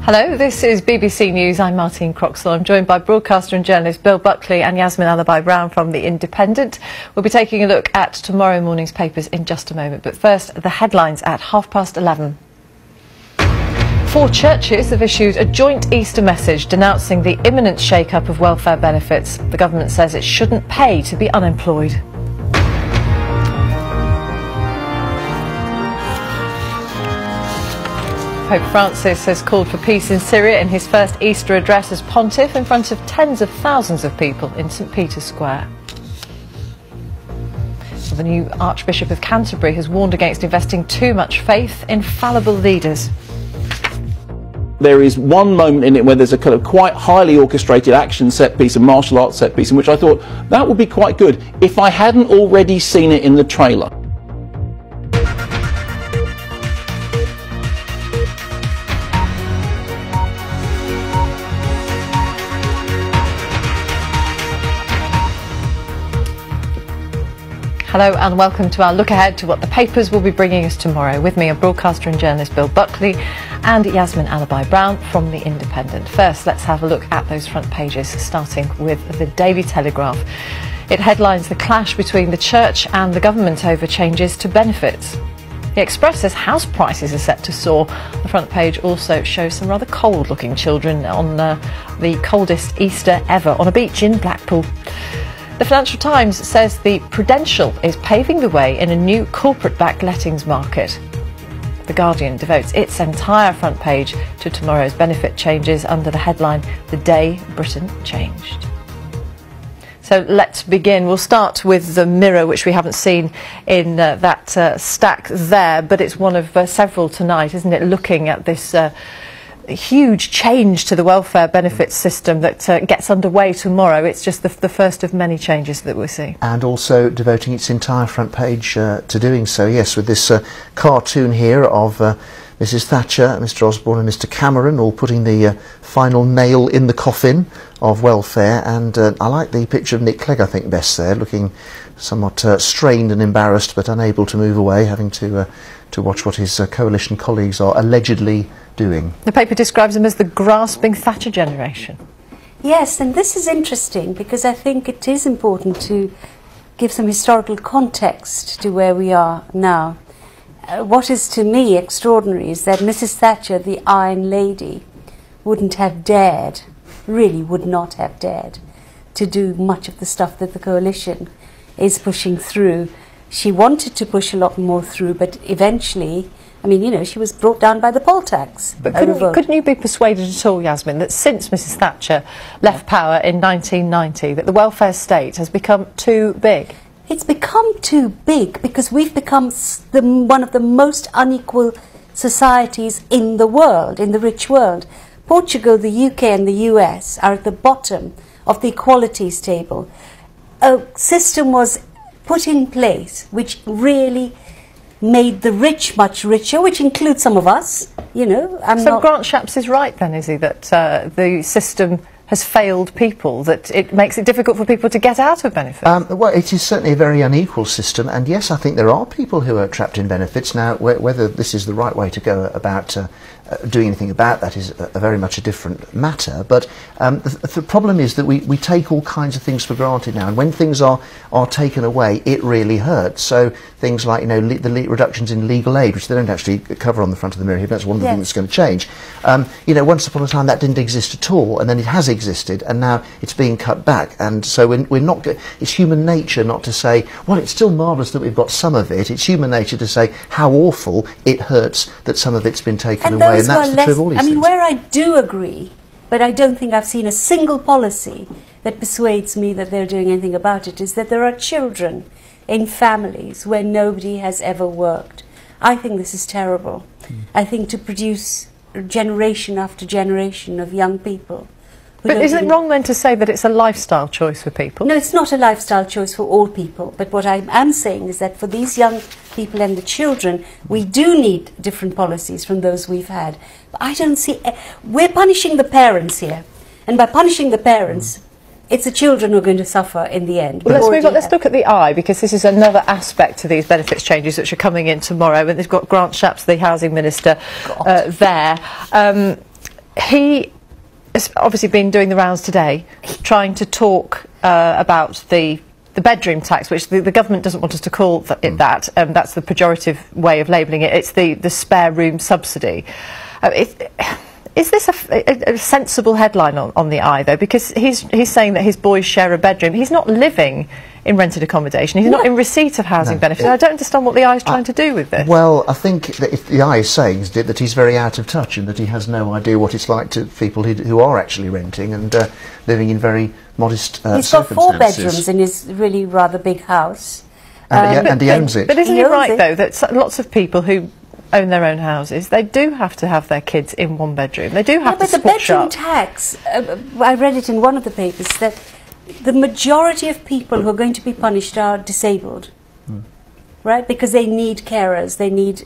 Hello, this is BBC News. I'm Martine Croxall. I'm joined by broadcaster and journalist Buckley and Yasmin Alibhai-Brown from The Independent. We'll be taking a look at tomorrow morning's papers in just a moment. But first, the headlines at 11:30. 4 churches have issued a joint Easter message denouncing the imminent shake-up of welfare benefits. The government says it shouldn't pay to be unemployed. Pope Francis has called for peace in Syria in his first Easter address as pontiff in front of tens of thousands of people in St Peter's Square. The new Archbishop of Canterbury has warned against investing too much faith in fallible leaders. There is one moment in it where there's a kind of quite highly orchestrated action set piece, a martial arts set piece, in which I thought that would be quite good if I hadn't already seen it in the trailer. Hello and welcome to our look ahead to what the papers will be bringing us tomorrow. With me are broadcaster and journalist Buckley and Yasmin Alibhai-Brown from The Independent. First, let's have a look at those front pages, starting with the Daily Telegraph. It headlines the clash between the church and the government over changes to benefits. The Express says house prices are set to soar. The front page also shows some rather cold-looking children on the coldest Easter ever on a beach in Blackpool. The Financial Times says the Prudential is paving the way in a new corporate-backed lettings market. The Guardian devotes its entire front page to tomorrow's benefit changes under the headline, "The Day Britain Changed." So let's begin. We'll start with the Mirror, which we haven't seen in that stack there, but it's one of several tonight, isn't it, looking at this huge change to the welfare benefits system that gets underway tomorrow. It's just the first of many changes that we'll see. And also devoting its entire front page to doing so, yes, with this cartoon here of Mrs Thatcher, Mr Osborne and Mr Cameron all putting the final nail in the coffin of welfare. And I like the picture of Nick Clegg, I think, best there, looking somewhat strained and embarrassed but unable to move away, having to watch what his coalition colleagues are allegedly doing. The paper describes them as the grasping Thatcher generation. Yes, and this is interesting because I think it is important to give some historical context to where we are now. What is to me extraordinary is that Mrs Thatcher, the Iron Lady, wouldn't have dared, really would not have dared, to do much of the stuff that the coalition is pushing through. She wanted to push a lot more through, but eventually, I mean, you know, she was brought down by the poll tax. But couldn't you be persuaded at all, Yasmin, that since Mrs Thatcher left power in 1990, that the welfare state has become too big? It's become too big because we've become one of the most unequal societies in the world, in the rich world. Portugal, the UK and the US are at the bottom of the equalities table. A system was put in place which really made the rich much richer, which includes some of us, you know. So Grant Shapps is right then, is he, that the system has failed people, that it makes it difficult for people to get out of benefits? Well, it is certainly a very unequal system, and yes, I think there are people who are trapped in benefits. Now, whether this is the right way to go about doing anything about that is very much a different matter, but the problem is that we take all kinds of things for granted now, and when things are taken away, it really hurts. So things like, you know, the reductions in legal aid, which they don't actually cover on the front of the Mirror here, but that's one of the things that's going to change. You know, once upon a time that didn't exist at all, and then it has existed, and now it's being cut back, and so we're not. It's human nature not to say, well, it's still marvellous that we've got some of it. It's human nature to say how awful it hurts that some of it's been taken away. And that's the truth of all these things. I mean, where I do agree, but I don't think I've seen a single policy that persuades me that they're doing anything about it, is that there are children in families where nobody has ever worked. I think this is terrible. I think to produce generation after generation of young people. But isn't it wrong then to say that it's a lifestyle choice for people? No, it's not a lifestyle choice for all people. But what I am saying is that for these young people and the children, we do need different policies from those we've had. But I don't see... We're punishing the parents here. And by punishing the parents, it's the children who are going to suffer in the end. Well, let's move on. Let's look at the eye, because this is another aspect to these benefits changes which are coming in tomorrow. And they've got Grant Shapps, the Housing Minister, there. he has obviously been doing the rounds today, trying to talk about the bedroom tax, which the government doesn't want us to call it that. That's the pejorative way of labelling it. It's the spare room subsidy. Is this a sensible headline on the Eye, though? Because he's saying that his boys share a bedroom. He's not living in rented accommodation. He's not in receipt of housing benefits. I don't understand what the Eye is trying to do with this. Well, I think that if the Eye is saying that he's very out of touch and that he has no idea what it's like to people who are actually renting and living in very modest circumstances. He's got 4 bedrooms in his really rather big house. And he owns it. But isn't it right, though, that lots of people who own their own houses, they do have to have their kids in 1 bedroom. They do have to split shop. But the bedroom tax, I read it in one of the papers, that the majority of people who are going to be punished are disabled, right? Because they need carers, they need...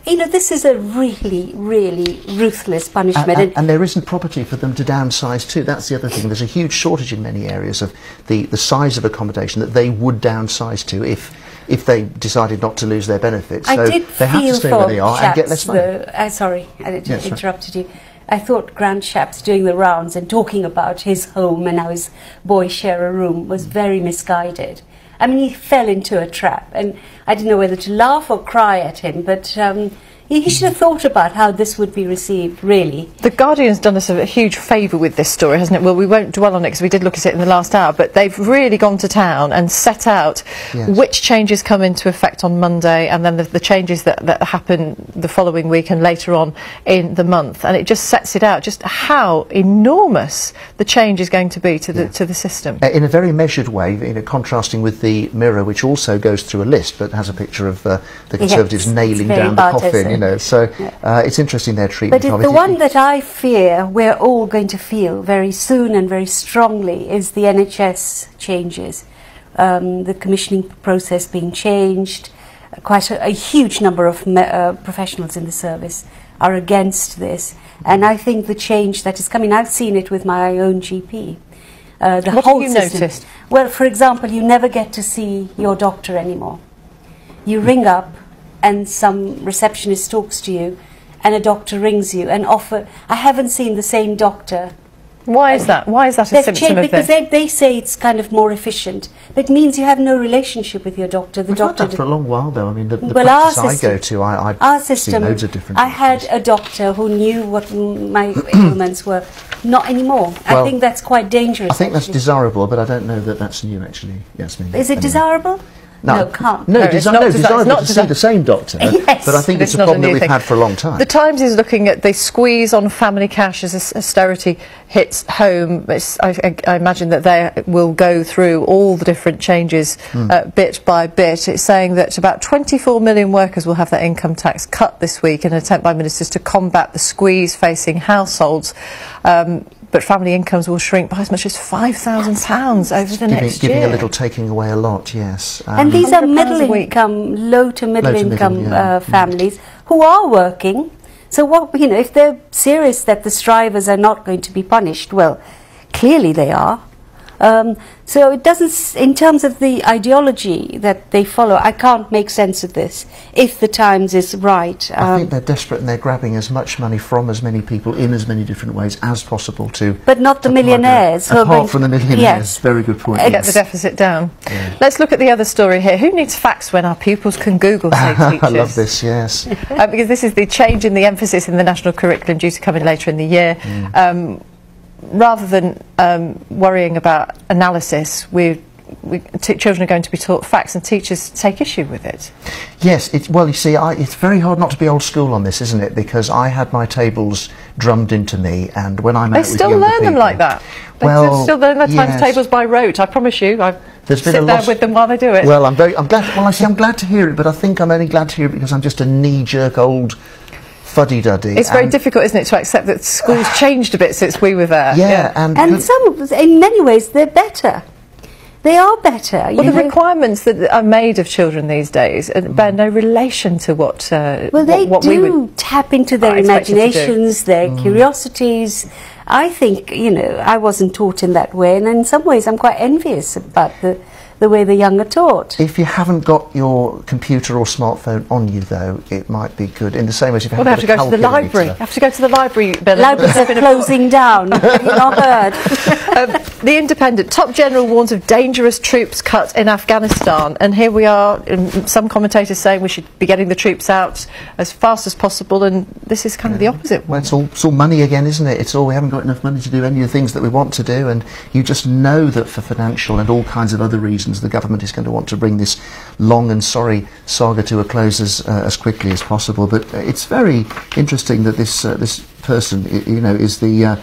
You know, this is a really, really ruthless punishment. And there isn't property for them to downsize to. That's the other thing. There's a huge shortage in many areas of the size of accommodation that they would downsize to if they decided not to lose their benefits. So they have to stay where they are and get less money. Sorry, I interrupted you. I thought Grant Shapps doing the rounds and talking about his home and how his boys share a room was very misguided. I mean, he fell into a trap, and I didn't know whether to laugh or cry at him, but he should have thought about how this would be received, really. The Guardian's done us a huge favour with this story, hasn't it? Well, we won't dwell on it because we did look at it in the last hour, but they've really gone to town and set out which changes come into effect on Monday and then the changes that happen the following week and later on in the month. And it just sets it out, just how enormous the change is going to be to the system. In a very measured way, you know, contrasting with the Mirror, which also goes through a list but has a picture of the Conservatives nailing down the coffin. You know, so it's interesting their treatment of it. But the one that I fear we're all going to feel very soon and very strongly is the NHS changes. The commissioning process being changed. Quite a huge number of professionals in the service are against this. And I think the change that is coming, I've seen it with my own GP. What have you noticed? Well, for example, you never get to see your doctor anymore. You ring up and some receptionist talks to you and a doctor rings you and I haven't seen the same doctor. Why is that? Why is that a symptom of this? Because they say it's kind of more efficient. But it means you have no relationship with your doctor. We've had that for a long while, though. I mean, the practice I go to, I've seen loads of different I had a doctor who knew what my ailments were. Not anymore. Well, I think that's quite dangerous. I think that's desirable, but I don't know that that's new, actually, Yasmin. Is it desirable? No, can't. No, desirable to see the same doctor, yes, but I think it's a problem that we've had for a long time. The Times is looking at the squeeze on family cash as austerity hits home. I imagine that they will go through all the different changes bit by bit. It's saying that about 24 million workers will have their income tax cut this week in an attempt by ministers to combat the squeeze facing households. But family incomes will shrink by as much as £5,000 over the next year. Giving a little, taking away a lot, yes. And these are middle income, low to middle income families who are working. So what, you know, if they're serious that the strivers are not going to be punished, well, clearly they are. So it doesn't, in terms of the ideology that they follow, I can't make sense of this if the Times is right. I think they're desperate and they're grabbing as much money from as many people in as many different ways as possible to... But not the millionaires. Apart from the millionaires, yes. Very good point. Get the deficit down. Yeah. Let's look at the other story here. Who needs facts when our pupils can Google, say teachers? I love this, yes. Because this is the change in the emphasis in the national curriculum due to come in later in the year. Rather than worrying about analysis, children are going to be taught facts, and teachers take issue with it. Yes, well, you see, it's very hard not to be old school on this, isn't it? Because I had my tables drummed into me, and when I'm out with younger people... They still learn them like that. They still learn their times tables by rote, I promise you. I sit there with them while they do it. Well, I'm glad. Well, I'm glad to hear it, but I think I'm only glad to hear it because I'm just a knee-jerk old... fuddy-duddy. It's very difficult, isn't it, to accept that schools changed a bit since we were there. Yeah, and some of us, in many ways, they're better. They are better. Well, the requirements that are made of children these days bear no relation to what they do tap into their imaginations, their curiosities. I think, you know, I wasn't taught in that way, and in some ways I'm quite envious about the way the young are taught. If you haven't got your computer or smartphone on you, though, it might be good. In the same way as if you Well, they have to go to the library. Have to go to the library, Bill. Libraries are closing down. Have you not heard? The Independent. Top General warns of dangerous troops cut in Afghanistan. And here we are, some commentators saying we should be getting the troops out as fast as possible, and this is kind of the opposite. Well, it's all money again, isn't it? It's all, we haven't got enough money to do any of the things that we want to do, and you just know that for financial and all kinds of other reasons the government is going to want to bring this long and sorry saga to a close as quickly as possible. But it's very interesting that this person, you know, is the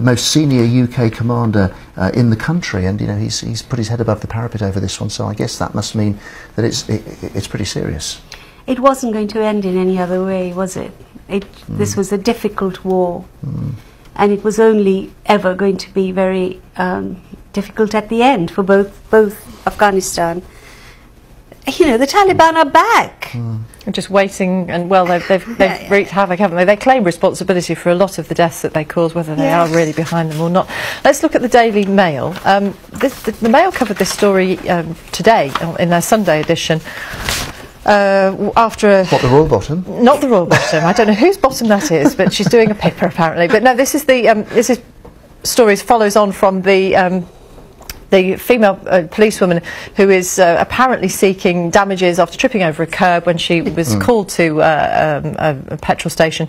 most senior UK commander in the country, and you know he's put his head above the parapet over this one. So I guess that must mean that it's pretty serious. It wasn't going to end in any other way, was it? This was a difficult war, and it was only ever going to be very difficult at the end for both Afghanistan. You know, the Taliban are back. And just waiting, and well, they've wreaked havoc, haven't they? They claim responsibility for a lot of the deaths that they caused, whether they are really behind them or not. Let's look at the Daily Mail. The Mail covered this story today in their Sunday edition. After a... What, the Royal Bottom? Not the Royal Bottom. I don't know whose bottom that is, but she's doing a paper apparently. But no, this is stories follows on from the female policewoman who is apparently seeking damages after tripping over a curb when she was called to a petrol station.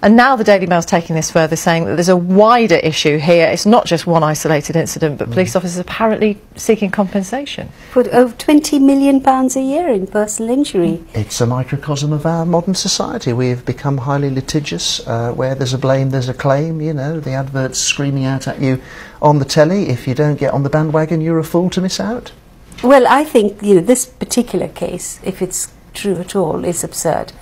And now the Daily Mail's taking this further, saying that there's a wider issue here. It's not just one isolated incident, but police officers apparently seeking compensation. Put over £20 million a year in personal injury. It's a microcosm of our modern society. We've become highly litigious. Where there's a blame, there's a claim. You know, the adverts screaming out at you on the telly. If you don't get on the bandwagon, you're a fool to miss out. Well, I think, you know, this particular case, if it's true at all, is absurd.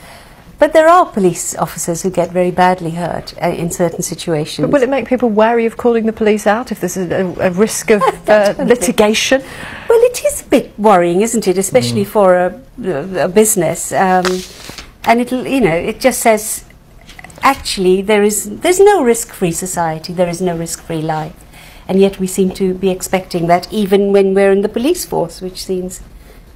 But there are police officers who get very badly hurt in certain situations. But will it make people wary of calling the police out if there's a risk of litigation? Well, it is a bit worrying, isn't it? Especially for a business. And it'll, you know, it just says, actually, there's no risk-free society. There is no risk-free life. And yet we seem to be expecting that even when we're in the police force, which seems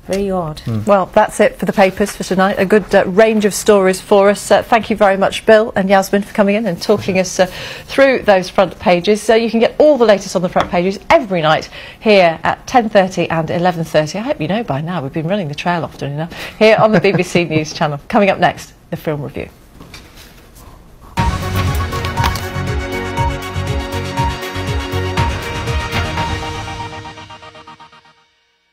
very odd. Well, that's it for the papers for tonight. A good range of stories for us. Thank you very much, Bill and Yasmin, for coming in and talking us through those front pages. So you can get all the latest on the front pages every night here at 10:30 and 11:30. I hope you know by now we've been running the trail often enough here on the BBC News channel. Coming up next, the Film Review.